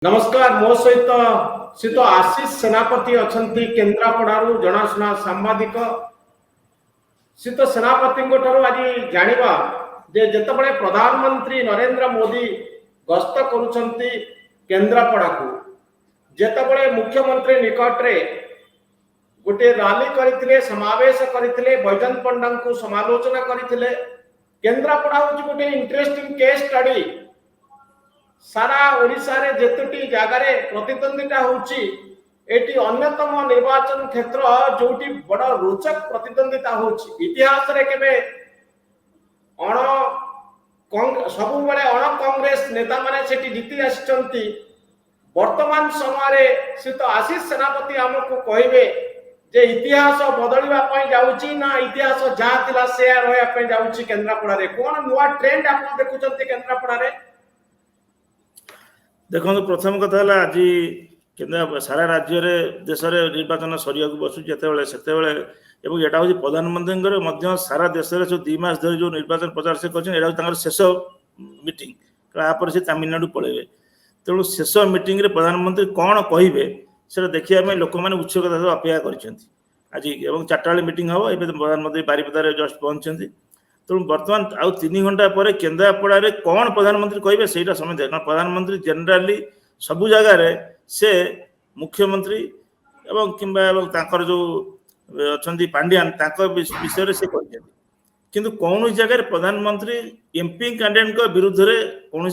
नमस्कार मो सहित सी तो आशीष सेनापति अच्छा केन्द्रापड़ू जनाशुना सांबादिक सी तो सेनापति आज जाना जितेबाला प्रधानमंत्री नरेंद्र मोदी गस्त केन्द्रापड़ा को जितेबाला मुख्यमंत्री निकटरे गोटे रैली करते समावेश करते बैजयंत पंडा को समालोचना करते केन्द्रापड़ा हूँ गोटे इंटरेस्टिंग केस स्टडी सारा ओडिशा रे जेतुटी जगार प्रतिद्वंदिता होची एटी अन्यतम निर्वाचन क्षेत्र जोटी बड़ रोचक प्रतिद्वंदिता होची इतिहास रे केबे सबु बेले अण कांग्रेस नेता माने सेठी जीति आछंती वर्तमान समय रे से तो आशीष सेनापति हमको कहबे जे इतिहास बदलवा पई जाउची ना इतिहास जहा थिला से रहया पई जाउची केन्द्रापड़ा रे कोन नुवा ट्रेंड आपण देखुचंती केन्द्रापड़ा रे। देखो प्रथम कथा है आज सारा राज्य देश में निर्वाचन सरिया बसुँ जितेबाला यहाँ हूँ प्रधानमंत्री सारा देश में जो 2 मास धरी जो निर्वाचन प्रचार से कर शेष मीटिंग यापर से तमिलनाडु पलैबे तेणु शेष मीटिंग प्रधानमंत्री कौन कहे से देखा लोक मैंने उत्सुकता अपेक्षा कर आज 4टा मीटिंग हम ये प्रधानमंत्री बारिपदार जस्ट पहुंचती तेणु बर्तमान आउ 3 घंटा पर केन्द्रापड़ा कौन प्रधानमंत्री कहे से समय कारण प्रधानमंत्री जेनेराली सबु जगार से मुख्यमंत्री एवं किंबा जो अच्छा पांड्यान विषय से किंतु कौन जगह प्रधानमंत्री एमपी कैंडिडेट विरुद्ध में कौन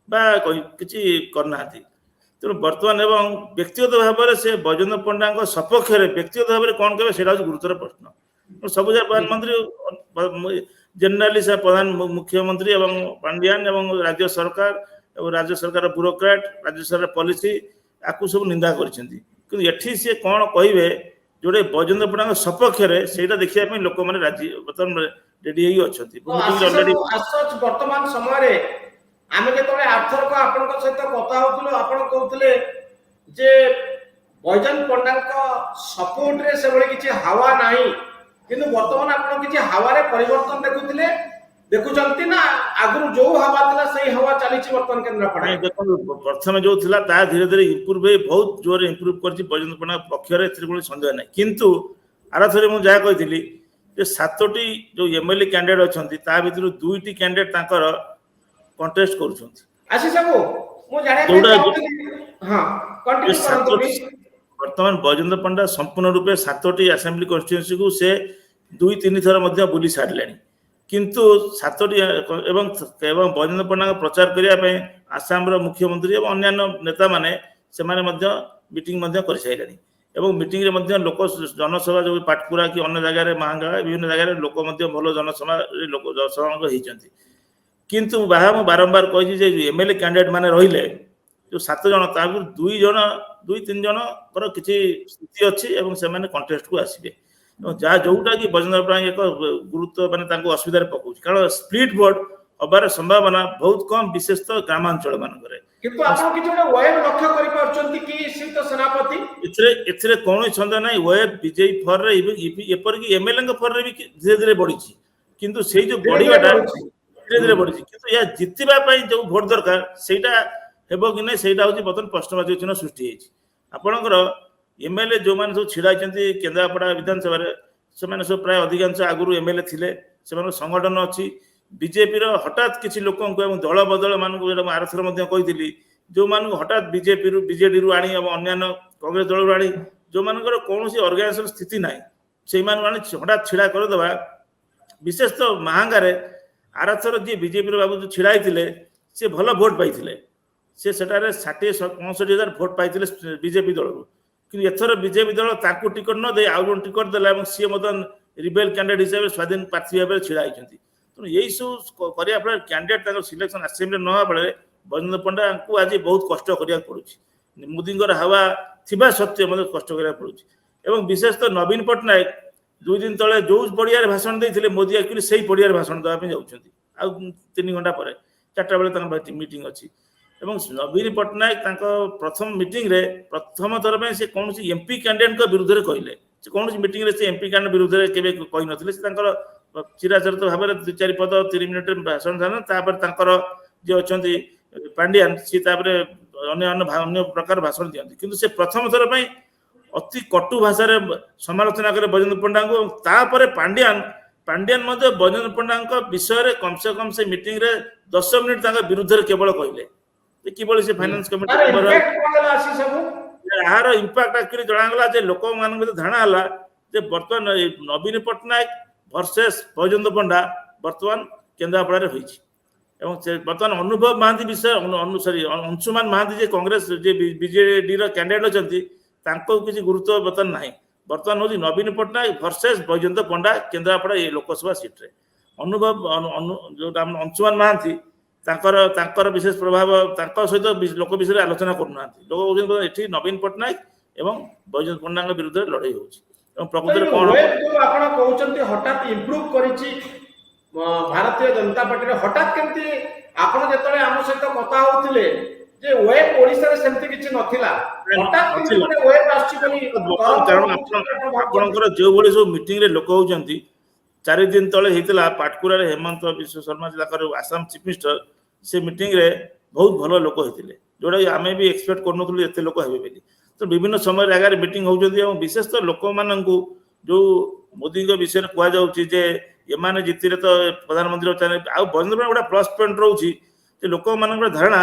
कही किसी करना तेणु बर्तमान एवं व्यक्तिगत भाव में से बैजयंत पंडा सपक्ष व्यक्तिगत भाव में कौन कहे से गुरुतर प्रश्न सब प्रधानमंत्री जेनेराली से प्रधान मुख्यमंत्री एवं पांड्यान एवं राज्य सरकार ब्यूरोक्राट राज्य सरकार पॉलिसी आपको सब निंदा कर सी कौन कहे जोड़े बैजयंत पंडा सपक्ष से देखा लोक मैंने राजी बर्तमान रेडी वर्तमान समय आम जो आर्थरक आपण सहित कथा होतुलो आपण कहउतले जे बैजयंत पंडा सपोर्ट रे से बळे किछि हवा नाही किंतु वर्तमान आपण किछि हवा रे परिवर्तन देखुतले देखुचंती ना आगु जो हवा थिला सही हवा चलीछि वर्तमान केन्द्रापड़ा देखो प्रथम जो थिला ता धीरे धीरे इंप्रूव हे बहुत जोर इंप्रूव करछि बैजयंत पंडा पक्ष रे एथि कोन संदेह नाही किंतु आराथरे मु जा कहितली जे 7टी जो एमएलए कैंडिडेट अछंती ता भितरु 2टी कैंडिडेट तांकर कंटेस्ट करूछंती आसी सबो मु जाने हां कंटिन्यू करंतु वर्तमान बैजयंत पंडा संपूर्ण रूपे 7टी असेंबली कन्स्टिट्यूएंसी को से 2-3 थर मध्य बुली सारले किंतु 7टी एवं बैजयंत पंडा प्रचार करने आसाम मुख्यमंत्री और अन्य नेता माने से मीटिंग कर सारे एवं मीटिंग रे मध्य लोक जनसभा जो पाटपुरा कि अन्य जगह महांगा विभिन्न जगह लोक भल जनसभा लोक जनसभा होती किंतु बारंबार कही एमएलए कैंडिडेट माने रहिले जो 7 जन ता 2-3 जन किसी स्थिति अच्छी एवं से कंटेस्ट को आसबे जहाँ जोटा कि बैजयंत पंडा एक गुरुत्व माने असुविधा पकाउछ कारण स्प्लिट वोट हबार संभावना बहुत कम विशेषतः ग्रामांचल मानकरे किंतु आपण कि जोडे वेब लक्ष्य करि परचंती कि सीत सेनापति एथरे कोन छंदा नै वेब विजय फॉर रे एपर कि एमएलए के फॉर रे भी धीरे धीरे बढ़िछि किंतु सेही जो बढ़िबाटा धीरे धीरे बढ़िछि किंतु या जितिबा पई जो वोट दरकार सेटा हेबो कि नै सेटा होछि बतन प्रश्नवाची चिन्ह सृष्टि हेछि आपणकर एमएलए जो माने सब छिड़ा छथि केन्द्रापड़ा विधानसभा रे से माने सब प्राय अधिकांश आगुरु एमएलए थिले से माने संगठन अछि बीजेपी रो हठात किछि लोकन को एवं दल बदल मान को जेटा आरथर मध्ये कहितली जो मान हठात बीजेपी रो बीजेडी रो आनी एवं अन्य कांग्रेस दल रो आनी जो मानकर कोनोसी ऑर्गेनाइजेशन स्थिति नाही सेई मान माने हठात छिड़ा कर दबा विशेष तो महांगा रे आरथर जे बीजेपी रो बाबू जो छिड़ा हिथिले से भलो वोट पाइथिले से सेटारे 60-65,000 भोट पाइथिले बीजेपी दल कि एथर बीजेपी दल ताकू टिकट न दे आउ टिकट देला एवं सी मदन रिबेल कैंडिडेट हिसाब से स्वाधीन प्रार्थी भाव छिड़ा हिचंती तो यही सब करिया फल कैंडिडेट ताको सिलेक्शन असेंबली न बेले बैजयंत पंडा को आज बहुत कष्ट करिया पड़ुछि मोदी हवा थिबा सत्य मते कष्ट करिया पड़ुछि एवं विशेष तो नवीन पटनायक 2 दिन तले जो पड़िया भाषण देथिले मोदी एक्चुअली सही पड़िया भाषण देबा पे जाउछंती आ 3 घंटा पर 4टा बेले तक मीटिंग अछि एवं नवीन पटनायक प्रथम मीटिंग रे प्रथम थर में से कौन एमपी कैंडिडेट विरुद्ध में कहले कौन मीटिंग रे से एमपी कैंडिडेट विरुद्ध में केबे कहि नथिले से चिराचरित भाव में 2-4 पद 3 मिनिट भाषण जे अच्छा पांड्यान सी अन्य अन्य प्रकार भाषण दियंती किंतु से प्रथम थर ପାଇଁ अति कटु भाषाରେ समालोचना करे बजेन्द्र पंडा को तापर पांड्यान मध्य बजेन्द्र पंडा विषय कम से कम से मीटिंग रे 10 मिनिट तांका विरुद्ध रे केवल कहले किबळी से फाइनेंस कमिटी मेंबर यार इंपैक्ट एक्चुअली जणागला जे लोक मान धारणा हला जे वर्तमान नवीन पटनायक वर्सेस बजेन्द्र पंडा वर्तमान केन्द्रापड़ा रे होईछि एवं वर्तमान अनुभव महांती विषय अनुसारी अंशुमान महांती जे कांग्रेस जे बीजेडी रो कैंडिडेट अछंती तांको किसी गुरुत्व वर्तमान नाही वर्तमान होची नवीन पटनायक वर्सेस बजेन्द्र पंडा केन्द्रापड़ा ये लोकसभा सीट रे अनुभव जो अंशुमान महांती तांकर विशेष प्रभाव तांको सहित लोक विषय आलोचना करूनांती लोक एठी नवीन पटनायक एवं बजेन्द्र पंडा विरुद्ध लड़ाई होची एवं प्रकृति रे कोन आपण कहउचंती हठात इंप्रूव करिछि भारतीय जनता पार्टी रे हठात केमती आपण जेतले हम सहित कथा होतिले जे वेब ओडिसा रे सेमती किछि नथिला हठात केमती वेब आछि बनी कारण आपनकर जे भली सब मीटिंग रे लोक होउचंती 4 दिन तळे हेतिला पाटकुरा रे हेमंत विश्व शर्मा जिलाकर आसाम चीफ मिनिस्टर से मीटिंग रे बहुत भलो लोक हेतिले जोडा आमे भी एक्सपेक्ट करनथुली एते लोक हेबे बेली तो विभिन्न समय आगे मीटिंग होउचंती एवं विशेष तो लोक माननकु जो मोदी के विषय कुआ जाउची जे एमाने जितिरे तो प्रधानमंत्री आ बजेन्द्र पंडा गोटा प्लस पॉइंट रोची जे लोक मानकर धारणा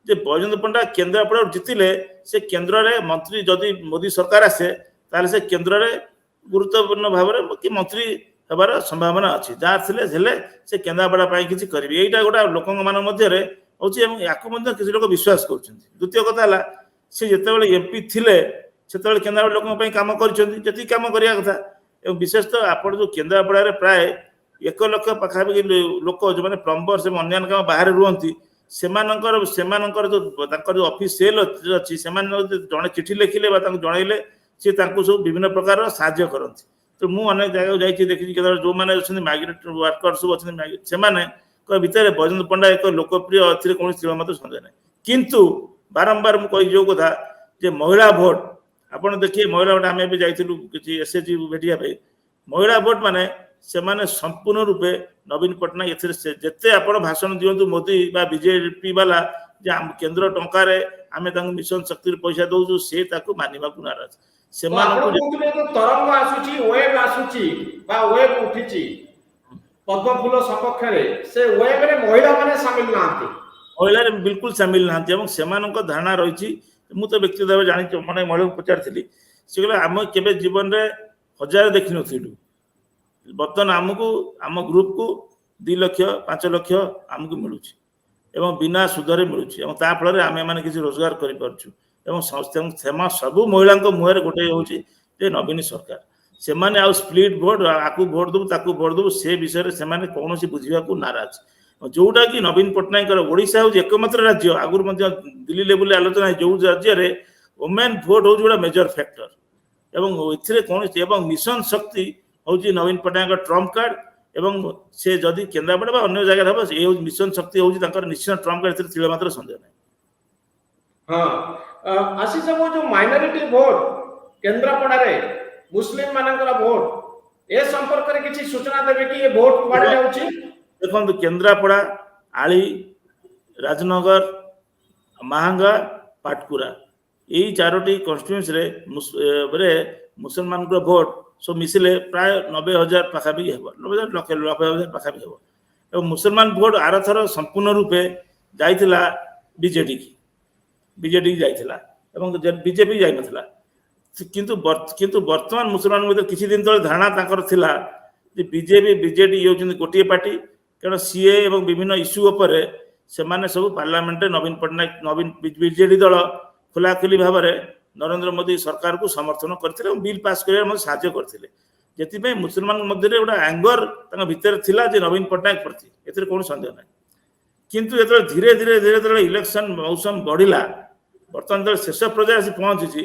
जे बजेन्द्र पंडा केन्द्रापड़ा जितिले से केन्द्र रे मंत्री जदि मोदी सरकार आसे ताले से केन्द्र रे गुरुत्वपूर्ण भाव रे कि मंत्री हेबार संभावना अछि जहाँ थिले झेले से केन्द्रापड़ा पाई किछि करबी एटा गोटा लोक मान मध्य रे होची एवं याकु मध्य किछि लोक विश्वास करछन्ती द्वितीय कथा हला से जेतेबेले एमपी थिले सेतेबेले केन्द्रापड़ा लोक पई काम करछन्ती जति काम करिया कथा एवं विशेष तो आपण जो केन्द्रापड़ा रे प्राय 1 लाख पाखापाखि लोक जो माने प्लम्बर से अन्य काम बाहर रुहंती सेमानकर जो ऑफिस सेल अछि सेमान जने चिठी लिखिले बा तांको जणाइले से तांको सब विभिन्न प्रकार साहाय्य करंती तो मु अनेक जगह जाई देखि जो माने अछन माइग्रेट वर्कर सब अछन से माने को भीतर बजेन्द्र पंडा एक लोकप्रिय अथिरे कोन स्थिर मत संदेह नै किंतु बारंबार मु कहि जो कथा जे महिला भोट आपण देखिए महिला भोट आमे भी जाइथिलु किछि एसएजी भेटिया पे महिला भोट माने से माने संपूर्ण रूपे नवीन पटनायक एथिरे जेते आपण भाषण दियंतु मोदी बा बीजेपी वाला जे केंद्र टंका रे आमे तांग मिशन शक्ति रे पैसा दउजु से ताकू मानिबा को नाराज से मानकु तरंग आसुची वेब आसुची बा वेब उठिची पद्म फूल सपक्ष रे से वेब रे महिला माने शामिल नांती महिला रे बिल्कुल शामिल नांती एवं सेमानक धारणा रहिची मु तो व्यक्तिगत भाव जानि माने महिला पचारथिली से कहला हम केबे जीवन रे हजार देखि नथिलु बर्तमान आमको आम ग्रुप को 2 लाख 5 लाख आमको मिलूँ एवं बिना सुधरे मिलूँ ता फल आम मैंने किसी रोजगार कर सब महिला मुहर गोटे हूँ नवीन सरकार से माने आउ स्प्लिट भोट आपको भोट दबू ताकू भोट दबू से विषय से कौन बुझा नाराज जोटा कि नवीन पटनायक ओडिशा हूँ एकमात्र राज्य आगुरी दिल्ली लेवल आलोचना जो राज्य में वोमेन भोट हूँ गोटे मेजर फैक्टर एवं कौन मिशन शक्ति हूँ नवीन पटनायक ट्रम्प कार्ड एवं से जदि केन्द्रापड़ा अन्य जगह हम ये मिशन शक्ति हूँ निश्चित ट्रम्प कार्ड तिल मात्र संदेह ना हाँ आशीष बाबू जो माइनॉरिटी वोट केन्द्रापड़ा रे मुस्लिम मानकर वोट ए संपर्क रे किछि सूचना देबे कि ये वोट कुआडे जाउछि देखो केन्द्रापड़ा आली राजनगर महांगा पाटकुरा यही 4टी कन्स्टिट्यूएंसी रे मुसलमान को वोट सो मिसिले प्राय 90,000 पाखापाखि हेब 90,000 पाखापाखि हेब एवं मुसलमान वोट आर थर संपूर्ण रूपे जाइथिला बीजेडी की जाइथिला एवं बीजेपी जाई नथिला किंतु वर्तमान मुसलमान मध्य किछि दिन तले धारणा ताकर थिला जे बीजेपी बीजेडी ये गोटे पार्टी कारण सीए एवं विभिन्न इश्यू उपरे से माने सब पार्लियामेंट नवीन पटनायक नवीन बीजेडी दल खुलाखुली भाव में नरेंद्र मोदी सरकार को समर्थन करथिले बिल पास करबा में सहायता करथिले जेति मुसलमान मध्य गोटे एंगर भितर थिला जे नवीन पटनायक प्रति एतिर कोन संदेह नै किंतु एत धीरे धीरे धीरे धीरे इलेक्शन मौसम बढ़िला बर्तमान जो शेष पर्याय आसी पहुंची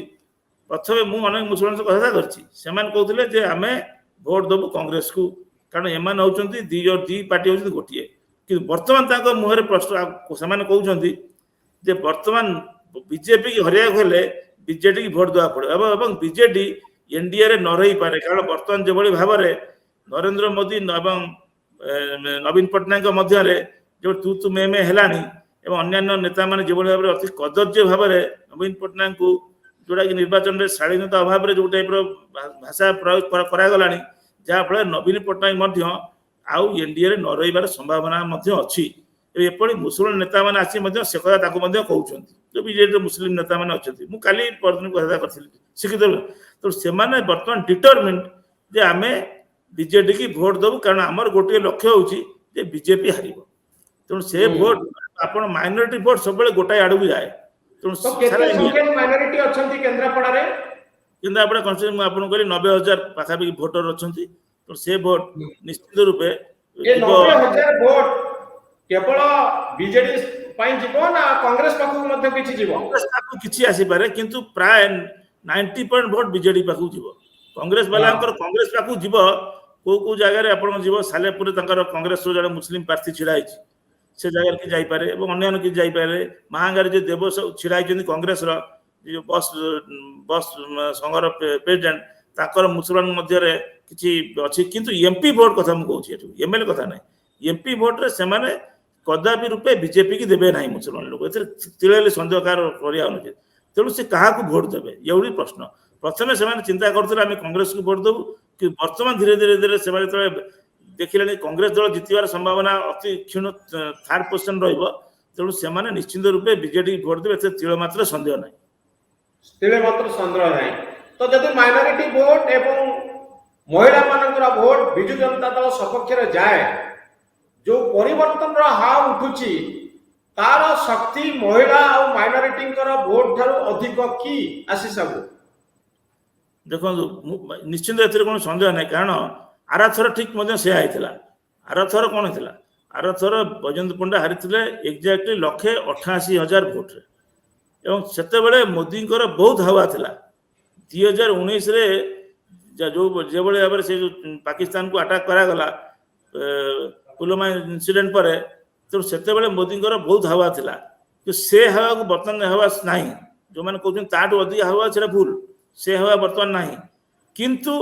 प्रथम मु अनेक मुसलमान से कथा करछि सेमान कहथिले जे आमे भोट दबु कांग्रेस को कारण एमान होउचंती दी पार्टी होउचंती गोटिए कि वर्तमान ताको मुहरे प्रश्न सेमान कहउचंती जे वर्तमान बीजेपी की हरिया हेले बीजेडी की भोट देवा पड़े एवं बीजेडी एनडीए रे न रही पारे कारण वर्तमान जो भाव में नरेंद्र मोदी एवं नवीन पटनायक मध्य जो तू मे हेलानी ଏବଂ ଅନ୍ୟାନ୍ୟ ନେତାମାନେ ଯେଭଳି ଭାବରେ ଅତି କଦର୍ଯ୍ୟ ଭାବରେ ନବୀନ ପଟ୍ଟନାୟକଙ୍କୁ ଯୋଉଟାକି ନିର୍ବାଚନରେ ଶାଳୀନତା ଅଭାବରେ ଯୋଉ ଟାଇପ୍ର ଭାଷା ପ୍ରୟୋଗ କରାଗଲାଣି, ଯାହାଫଳରେ ନବୀନ ପଟ୍ଟନାୟକ ମଧ୍ୟ ଆଉ ଏନ୍ଡିଏରେ ନ ରହିବାର ସମ୍ଭାବନା ମଧ୍ୟ ଅଛି। ଏପରି ମୁସଲମାନ ନେତାମାନେ ଆସି ମଧ୍ୟ ସେ କଥା ତାକୁ ମଧ୍ୟ କହୁଛନ୍ତି, ଯୋଉ ବିଜେଡିର ମୁସଲିମ ନେତାମାନେ ଅଛନ୍ତି। ମୁଁ କାଲି ପରଦିନ କଥା କରିଥିଲି ଶିକ୍ଷିତ, ତେଣୁ ସେମାନେ ବର୍ତ୍ତମାନ ଡିଟରମିନ୍ଡ ଯେ ଆମେ ବିଜେଡି କି ଭୋଟ ଦେବୁ, କାରଣ ଆମର ଗୋଟିଏ ଲକ୍ଷ୍ୟ ହେଉଛି ଯେ ବିଜେପି ହାରିବ। ତେଣୁ ସେ ଭୋଟ ଆପଣ ମାଇନରିଟି ଭୋଟ ସବୁବେଳେ ଗୋଟାଏ ଆଡକୁ ଯାଏ। ତେଣୁ କେତେ ସଂଖ୍ୟାରେ ମାଇନରିଟି ଅଛନ୍ତି କେନ୍ଦ୍ରାପଡ଼ାରେ? କେନ୍ଦ୍ରାପଡ଼ା କନଷ୍ଟିଚ୍ୟୁଏନ୍ସି ମୁଁ ଆପଣଙ୍କୁ କହିଲି 90,000 ପାଖାପାଖି ଭୋଟର ଅଛନ୍ତି। ତେଣୁ ସେ ଭୋଟ ନିଶ୍ଚିତ ରୂପେ ଏ 90,000 ଭୋଟ କେବଳ ବିଜେଡି ପାଇଁ ଯିବ ନା କଂଗ୍ରେସ ପାଖକୁ ମଧ୍ୟ କିଛି ଯିବ? କଂଗ୍ରେସ ପାଖକୁ କିଛି ଆସିପାରେ, କିନ୍ତୁ ପ୍ରାୟ 90% ଭୋଟ ବିଜେଡି ପାଖକୁ ଯିବ। କଂଗ୍ରେସ ବାଲାଙ୍କର କଂଗ୍ରେସ ପାଖକୁ ଯିବ କୋଉ କୋଉ ଜାଗାରେ ଆପଣଙ୍କ ଯିବ, ସାଲେପୁରରେ ତାଙ୍କର କଂଗ୍ରେସର ଜଣେ ମୁସଲିମ ପ୍ରାର୍ଥୀ ଛିଡା ହେଇଛି, ସେ ଜାଗାରେ କି ଯାଇପାରେ ଏବଂ ଅନ୍ୟାନ୍ୟ କିଛି ଯାଇପାରେ। ମାହାଙ୍ଗାରେ ଯେ ଦେବ ଛିଡା ହେଇଛନ୍ତି କଂଗ୍ରେସର ବସ୍ ସଂଘର ପ୍ରେସିଡେଣ୍ଟ, ତାଙ୍କର ମୁସଲମାନ ମଧ୍ୟରେ କିଛି ଅଛି। କିନ୍ତୁ ଏମ୍ପି ଭୋଟ କଥା ମୁଁ କହୁଛି, ଏଠୁ ଏମଏଲଏ କଥା ନାହିଁ। ଏମ୍ପି ଭୋଟରେ ସେମାନେ କଦାପି ରୂପେ ବିଜେପି କି ଦେବେ ନାହିଁ ମୁସଲମାନ ଲୋକ, ଏଥିରେ ତିଳେ ସନ୍ଦେହ କାହାର କରିବା ଅନୁଚିତ। ତେଣୁ ସେ କାହାକୁ ଭୋଟ ଦେବେ ଏଭଳି ପ୍ରଶ୍ନ। ପ୍ରଥମେ ସେମାନେ ଚିନ୍ତା କରୁଥିଲେ ଆମେ କଂଗ୍ରେସକୁ ଭୋଟ ଦେବୁ, କି ବର୍ତ୍ତମାନ ଧୀରେ ଧୀରେ ଧୀରେ ସେମାନେ ଯେତେବେଳେ ଦେଖିଲେଣି କଂଗ୍ରେସ ଦଳ ଜିତିବାର ସମ୍ଭାବନା ଅତି କ୍ଷୀଣ ଥାର୍ଡ ପୋଜିସନ ରହିବ, ତେଣୁ ସେମାନେ ନିଶ୍ଚିତ ରୂପେ ବିଜେଡି ଭୋଟ ଦେବେ, ଏଥିରେ ତିଳେ ମାତ୍ର ସନ୍ଦେହ ନାହିଁ। ତିଳେ ମାତ୍ର ସନ୍ଦେହ ନାହିଁ। ତ ଯଦି ମାଇନରିଟି ଭୋଟ ଏବଂ ମହିଳା ମାନଙ୍କର ଭୋଟ ବିଜୁ ଜନତା ଦଳ ସପକ୍ଷରେ ଯାଏ, ଯୋଉ ପରିବର୍ତ୍ତନର ହା ଉଠୁଛି, ତାର ଶକ୍ତି ମହିଳା ଆଉ ମାଇନରିଟିଙ୍କର ଭୋଟ ଠାରୁ ଅଧିକ କି ଆଶିଷ ବାବୁ? ଦେଖନ୍ତୁ ନିଶ୍ଚିନ୍ତ ଏଥିରେ କୌଣସି ସନ୍ଦେହ ନାହିଁ, କାରଣ ଆରଥର ଠିକ ମଧ୍ୟ ସେୟା ହେଇଥିଲା। ଆରଥର କ'ଣ ହେଇଥିଲା, ଆରଥର ବୈଜୟନ୍ତ ପଣ୍ଡା ହାରିଥିଲେ ଏକ୍ଜାକ୍ଟଲି 188,000 ଭୋଟରେ, ଏବଂ ସେତେବେଳେ ମୋଦିଙ୍କର ବହୁତ ହାୱା ଥିଲା। 2019ରେ ଯେଭଳି ଭାବରେ ସେ ପାକିସ୍ତାନକୁ ଆଟାକ୍ କରାଗଲା ପୁଲୱାମା ଇନସିଡେଣ୍ଟ ପରେ, ତେଣୁ ସେତେବେଳେ ମୋଦିଙ୍କର ବହୁତ ହାୱା ଥିଲା। କିନ୍ତୁ ସେ ହାୱାକୁ ବର୍ତ୍ତମାନ ହାୱା ନାହିଁ। ଯୋଉମାନେ କହୁଛନ୍ତି ତାଠୁ ଅଧିକ ହାୱା, ସେଟା ଭୁଲ। ସେ ହାୱା ବର୍ତ୍ତମାନ ନାହିଁ। କିନ୍ତୁ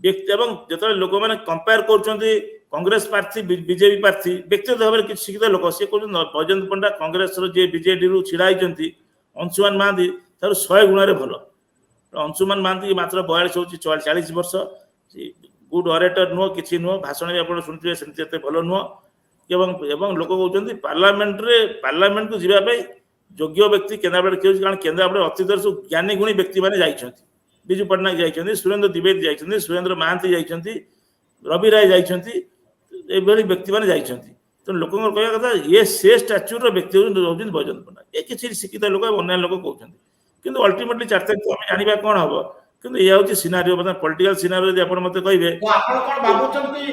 ଏବଂ ଯେତେବେଳେ ଲୋକମାନେ କମ୍ପେୟାର କରୁଛନ୍ତି କଂଗ୍ରେସ ପ୍ରାର୍ଥୀ ବିଜେପି ପ୍ରାର୍ଥୀ, ବ୍ୟକ୍ତିଗତ ଭାବରେ କିଛି ଶିକ୍ଷିତ ଲୋକ ସେ କହୁଛନ୍ତି ବୈଜୟନ୍ତ ପଣ୍ଡା କଂଗ୍ରେସର ଯିଏ ବିଜେଡିରୁ ଛିଡା ହେଇଛନ୍ତି ଅଂଶୁମାନ ମହାନ୍ତି ତାରୁ 100 ଗୁଣରେ ଭଲ। ଅଂଶୁମାନ ମହାନ୍ତି ମାତ୍ର 42 ହେଉଛି, 40 ବର୍ଷ, ଗୁଡ୍ ଅରେଟର ନୁହଁ, କିଛି ନୁହଁ, ଭାଷଣ ବି ଆପଣ ଶୁଣିଥିବେ ସେମିତି ଏତେ ଭଲ ନୁହଁ। ଏବଂ ଲୋକ କହୁଛନ୍ତି ପାର୍ଲାମେଣ୍ଟକୁ ଯିବା ପାଇଁ ଯୋଗ୍ୟ ବ୍ୟକ୍ତି କେନ୍ଦ୍ରାପଡ଼ା କିଏ ହେଉଛି, କାରଣ କେନ୍ଦ୍ରାପଡ଼ା ଅତୀତରେ ସବୁ ଜ୍ଞାନୀ ଗୁଣୀ ବ୍ୟକ୍ତିମାନେ ଯାଇଛନ୍ତି। ବିଜୁ ପଟ୍ଟନାୟକ ଯାଇଛନ୍ତି, ସୁରେନ୍ଦ୍ର ଦ୍ୱିବେଦୀ ଯାଇଛନ୍ତି, ସୁରେନ୍ଦ୍ର ମହାନ୍ତି ଯାଇଛନ୍ତି, ରବି ରାୟ ଯାଇଛନ୍ତି, ଏଭଳି ବ୍ୟକ୍ତିମାନେ ଯାଇଛନ୍ତି। ତେଣୁ ଲୋକଙ୍କର କହିବା କଥା ସେ ଷ୍ଟାଚ୍ୟୁର ବ୍ୟକ୍ତି ହେଉଛନ୍ତି ବୈଜୟନ୍ତ ପଣ୍ଡା। ଏ କିଛି ଶିକ୍ଷିତ ଲୋକ ଏବଂ ଅନ୍ୟାନ୍ୟ ଲୋକ କହୁଛନ୍ତି, କିନ୍ତୁ ଅଲ୍ଟିମେଟଲି 4 ତାରିଖ ଆମେ ଜାଣିବା କ'ଣ ହବ। କିନ୍ତୁ ଏଇଆ ହେଉଛି ସିନାରିଓ, ବର୍ତ୍ତମାନ ପଲିଟିକାଲ ସିନାରିଓ। ଯଦି ଆପଣ ମତେ କହିବେ ଆପଣ କ'ଣ ଭାବୁଛନ୍ତି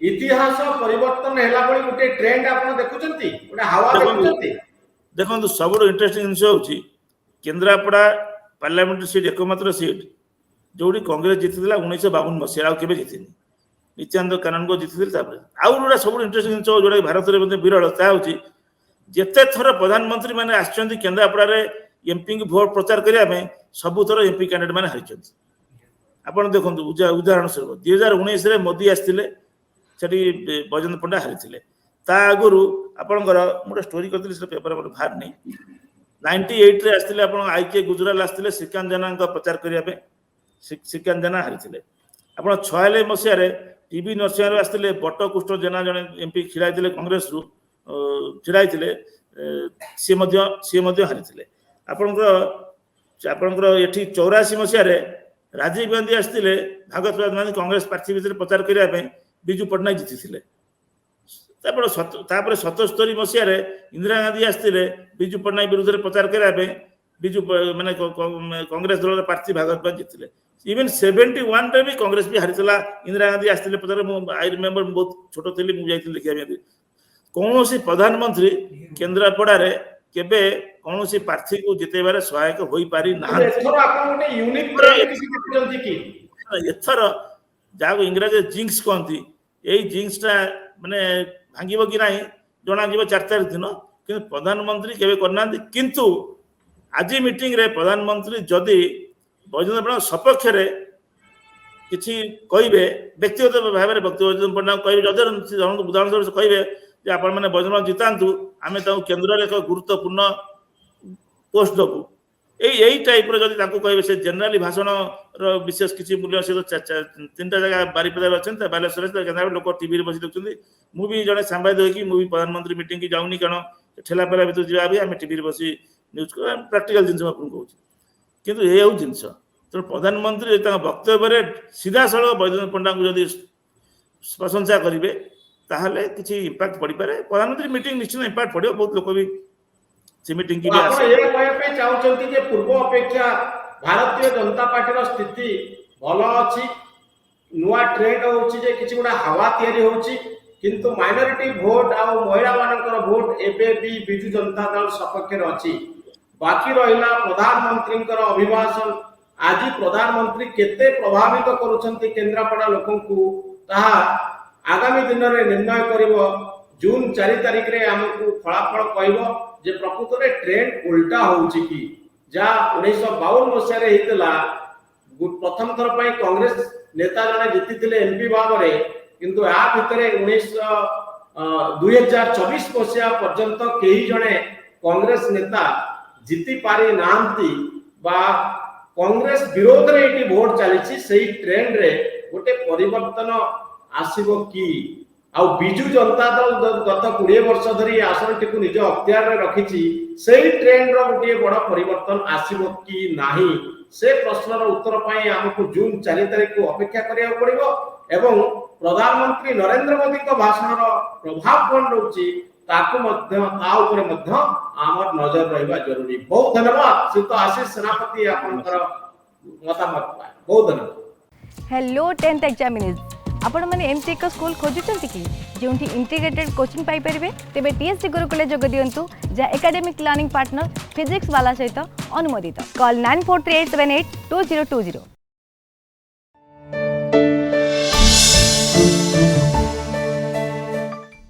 ଇତିହାସ ପରିବର୍ତ୍ତନ ହେଲା ଭଳି ଗୋଟେ ଟ୍ରେଣ୍ଡ ଆପଣ ଦେଖୁଛନ୍ତି, ଗୋଟେ ହାୱା ଦେଖୁଛନ୍ତି? ଦେଖନ୍ତୁ ସବୁଠୁ ଇଣ୍ଟରେଷ୍ଟିଂ ଜିନିଷ ହେଉଛି କେନ୍ଦ୍ରାପଡ଼ା ପାର୍ଲାମେଣ୍ଟ ସିଟ୍ ଏକମାତ୍ର ସିଟ୍ ଯୋଉଠି କଂଗ୍ରେସ ଜିତିଥିଲା 1952 ମସିହା, ଆଉ କେବେ ଜିତିନି। ନିତ୍ୟାନନ୍ଦ କାନନଗୋ ଜିତିଥିଲେ। ତାପରେ ଆଉ ଗୋଟେ ସବୁଠୁ ଇଣ୍ଟରେଷ୍ଟିଂ ଜିନିଷ ଯୋଉଟା ଭାରତରେ ମଧ୍ୟ ବିରଳ, ତାହା ହେଉଛି ଯେତେ ଥର ପ୍ରଧାନମନ୍ତ୍ରୀ ମାନେ ଆସିଛନ୍ତି କେନ୍ଦ୍ରାପଡ଼ାରେ ଏମ୍ପିଙ୍କୁ ଭୋଟ ପ୍ରଚାର କରିବା ପାଇଁ, ସବୁଥର ଏମ୍ପି କ୍ୟାଣ୍ଡିଡେଟ୍ ମାନେ ହାରିଛନ୍ତି। ଆପଣ ଦେଖନ୍ତୁ ଉଦାହରଣ ସ୍ୱରୂପ 2019ରେ ମୋଦି ଆସିଥିଲେ, ସେଠି ବୈଜୟନ୍ତ ପଣ୍ଡା ହାରିଥିଲେ। ତା ଆଗରୁ ଆପଣଙ୍କର ମୁଁ ଗୋଟେ ଷ୍ଟୋରି କରିଥିଲି, ସେ ପେପର ମୋର ବାହାରିନି। 98ରେ ଆସିଥିଲେ ଆପଣ ଆଇକେ ଗୁଜରାଲ ଆସିଥିଲେ ଶ୍ରୀକାନ୍ତ ଜେନାଙ୍କ ପ୍ରଚାର କରିବା ପାଇଁ, ଶ୍ରୀକାନ୍ତ ଜେନା ହାରିଥିଲେ। ଆପଣ 96 ମସିହାରେ ଟିଭି ନରସିଂହରୁ ଆସିଥିଲେ ବଟକୃଷ୍ଣ ଜେନା, ଜଣେ ଏମ୍ପି ଛିଡ଼ା ହେଇଥିଲେ କଂଗ୍ରେସରୁ ଛିଡ଼ା ହେଇଥିଲେ, ସିଏ ମଧ୍ୟ ହାରିଥିଲେ। ଆପଣଙ୍କର ଏଠି 84 ମସିହାରେ ରାଜୀବ ଗାନ୍ଧୀ ଆସିଥିଲେ ଭାଗତ ଗାନ୍ଧୀ କଂଗ୍ରେସ ପ୍ରାର୍ଥୀ ଭିତରେ ପ୍ରଚାର କରିବା ପାଇଁ, ବିଜୁ ପଟ୍ଟନାୟକ ଜିତିଥିଲେ। ତାପରେ 77 ମସିହାରେ ଇନ୍ଦିରା ଗାନ୍ଧୀ ଆସିଥିଲେ ବିଜୁ ପଟ୍ଟନାୟକ ବିରୁଦ୍ଧରେ ପ୍ରଚାର କରିବା ପାଇଁ, କଂଗ୍ରେସ ଦଳର ପ୍ରାର୍ଥୀ ଭାଗତ ଗାନ୍ଧୀ ଜିତିଥିଲେ। ଇଭେନ୍ 71ରେ ବି କଂଗ୍ରେସ ବି ହାରିଥିଲା। ଇନ୍ଦିରା ଗାନ୍ଧୀ ଆସିଥିଲେ ପ୍ରଚାର, ମୁଁ ଆଇ ରିମେମ୍ବର, ମୁଁ ବହୁତ ଛୋଟ ଥିଲି, ମୁଁ ଯାଇଥିଲି ଦେଖିବା ପାଇଁ। କୌଣସି ପ୍ରଧାନମନ୍ତ୍ରୀ କେନ୍ଦ୍ରାପଡ଼ାରେ କେବେ କୌଣସି ପ୍ରାର୍ଥୀକୁ ଜିତେଇବାରେ ସହାୟକ ହୋଇପାରି ନାହାନ୍ତି। ଏଥର ଯାହାକୁ ଇଂରାଜୀରେ ଜିଙ୍କ୍ସ କହନ୍ତି, ଏଇ ଜିଙ୍କ୍ସଟା ମାନେ ଭାଙ୍ଗିବ କି ନାହିଁ ଜଣାଯିବ 4 ତାରିଖ ଦିନ। କିନ୍ତୁ ପ୍ରଧାନମନ୍ତ୍ରୀ କେବେ କରିନାହାନ୍ତି। କିନ୍ତୁ ଆଜି ମିଟିଂରେ ପ୍ରଧାନମନ୍ତ୍ରୀ ଯଦି ବୈଜୟନ୍ତ ପଣ୍ଡାଙ୍କ ସପକ୍ଷରେ କିଛି କହିବେ, ବ୍ୟକ୍ତିଗତ ଭାବରେ ବୈଜୟନ୍ତ ପଣ୍ଡାଙ୍କୁ କହିବେ, ଯଦି ଉଦାହରଣ ସ୍ୱରୂପ କହିବେ ଯେ ଆପଣମାନେ ବୈଜନାଥ ଜିତାନ୍ତୁ ଆମେ ତାଙ୍କୁ କେନ୍ଦ୍ରରେ ଏକ ଗୁରୁତ୍ୱପୂର୍ଣ୍ଣ ପୋଷ୍ଟ ଦେବୁ ଏଇ ଟାଇପ୍ର ଯଦି ତାଙ୍କୁ କହିବେ ସେ ଜେନେରାଲି ଭାଷଣର ବିଶେଷ କିଛି ମୂଲ୍ୟ ସେ ତିନିଟା ଜାଗା ବାରିପଦାରେ ଅଛନ୍ତି ବାଲେଶ୍ୱରରେ କେନ୍ଦ୍ରାପଡ଼ା ଲୋକ ଟିଭିରେ ବସି ଦେଖୁଛନ୍ତି ମୁଁ ବି ଜଣେ ସାମ୍ବାଦିକ ହେଇକି ମୁଁ ବି ପ୍ରଧାନମନ୍ତ୍ରୀ ମିଟିଂକି ଯାଉନି କାରଣ ଠେଲା ପେଲା ଭିତରୁ ଯିବା ବି ଆମେ ଟିଭିରେ ବସି ନ୍ୟୁଜ୍ ପ୍ରାକ୍ଟିକାଲ ଜିନିଷ ଆପଣଙ୍କୁ କହୁଛି କିନ୍ତୁ ଏ ହଉ ଜିନିଷ ତେଣୁ ପ୍ରଧାନମନ୍ତ୍ରୀ ତାଙ୍କ ବକ୍ତବ୍ୟରେ ସିଧାସଳଖ ବୈଜୟନ୍ତ ପଣ୍ଡାଙ୍କୁ ଯଦି ପ୍ରଶଂସା କରିବେ ତାହେଲେ କିଛି ଇମ୍ପାକ୍ଟ ପଡ଼ିପାରେ ପ୍ରଧାନମନ୍ତ୍ରୀ ମିଟିଂ ନିଶ୍ଚିତ ଇମ୍ପାକ୍ଟ ପଡ଼ିବ ବହୁତ ଲୋକ ବି ସେ ମିଟିଂ କି ବି ଆପଣ ଆସିବେ ଏହା କହିବା ପାଇଁ ଚାହୁଁଛନ୍ତି ଯେ ପୂର୍ବ ଅପେକ୍ଷା ଭାରତୀୟ ଜନତା ପାର୍ଟିର ସ୍ଥିତି ଭଲ ଅଛି ନୂଆ ଟ୍ରେଣ୍ଡ ହଉଛି ଯେ କିଛି ଗୁଡ଼ା ହାୱା ତିଆରି ହଉଛି କିନ୍ତୁ ମାଇନରିଟି ଭୋଟ ଆଉ ମହିଳାମାନଙ୍କର ଭୋଟ ଏବେ ବି ବିଜୁ ଜନତା ଦଳ ସପକ୍ଷରେ ଅଛି ବାକି ରହିଲା ପ୍ରଧାନମନ୍ତ୍ରୀଙ୍କର ଅଭିଭାଷଣ ଆଜି ପ୍ରଧାନମନ୍ତ୍ରୀ କେତେ ପ୍ରଭାବିତ କରୁଛନ୍ତି କେନ୍ଦ୍ରାପଡ଼ା ଲୋକଙ୍କୁ ତାହା ଆଗାମୀ ଦିନରେ ନିର୍ଣ୍ଣୟ କରିବ ଜୁନ୍ 4 ତାରିଖରେ ଆମକୁ ଫଳାଫଳ କହିବ ଯେ ପ୍ରକୃତରେ ଟ୍ରେଣ୍ଡ ଉଲ୍ଟା ହଉଛି କି ଯାହା 1952 ମସିହାରେ ହେଇଥିଲା ପ୍ରଥମ ଥର ପାଇଁ କଂଗ୍ରେସ ନେତା ଜଣେ ଜିତିଥିଲେ ଏମପି ଭାବରେ କିନ୍ତୁ ଏହା ଭିତରେ 2024 ମସିହା ପର୍ଯ୍ୟନ୍ତ କେହି ଜଣେ କଂଗ୍ରେସ ନେତା ଜିତି ପାରି ନାହାନ୍ତି ବା କଂଗ୍ରେସ ବିରୋଧରେ ଏଠି ଭୋଟ ଚାଲିଛି ସେଇ ଟ୍ରେଣ୍ଡରେ ଗୋଟେ ପରିବର୍ତ୍ତନ ଆସିବ କି ଆଉ ବିଜୁ ଜନତା ଦଳ ଗତ 20 ବର୍ଷ ଧରି ଆସନଟିକୁ ନିଜ ଅକ୍ତିଆରରେ ରଖିଛି ସେଇ ଟ୍ରେଣ୍ଡର ଗୋଟିଏ ବଡ଼ ପରିବର୍ତ୍ତନ ଆସିବ କି ନାହିଁ ସେ ପ୍ରଶ୍ନର ଉତ୍ତର ପାଇଁ ଆମକୁ ଜୁନ୍ 4 ତାରିଖକୁ ଅପେକ୍ଷା କରିବାକୁ ପଡ଼ିବ ଏବଂ ପ୍ରଧାନମନ୍ତ୍ରୀ ନରେନ୍ଦ୍ର ମୋଦିଙ୍କ ଭାଷଣର ପ୍ରଭାବ କ'ଣ ରହୁଛି ତାକୁ ମଧ୍ୟ ତା ଉପରେ ମଧ୍ୟ ଆମର ନଜର ରହିବା ଜରୁରୀ ବହୁତ ଧନ୍ୟବାଦ ଶ୍ରୀଯୁକ୍ତ ଆଶିଷ ସେନାପତି ଆପଣଙ୍କର ମତାମତ ପାଇଁ ବହୁତ ଧନ୍ୟବାଦ हेलो 10th एग्जामिनीज आपण मैंने एमसी एक स्कूल खोजुंट कि जो इंटीग्रेटेड कोचिंग पाइपर तेज टीएससी गुरुकुले जोग दिंतु जहाँ एकेडमिक लर्निंग पार्टनर फिजिक्स वाला सहित अनुमोदित कॉल 9438782020।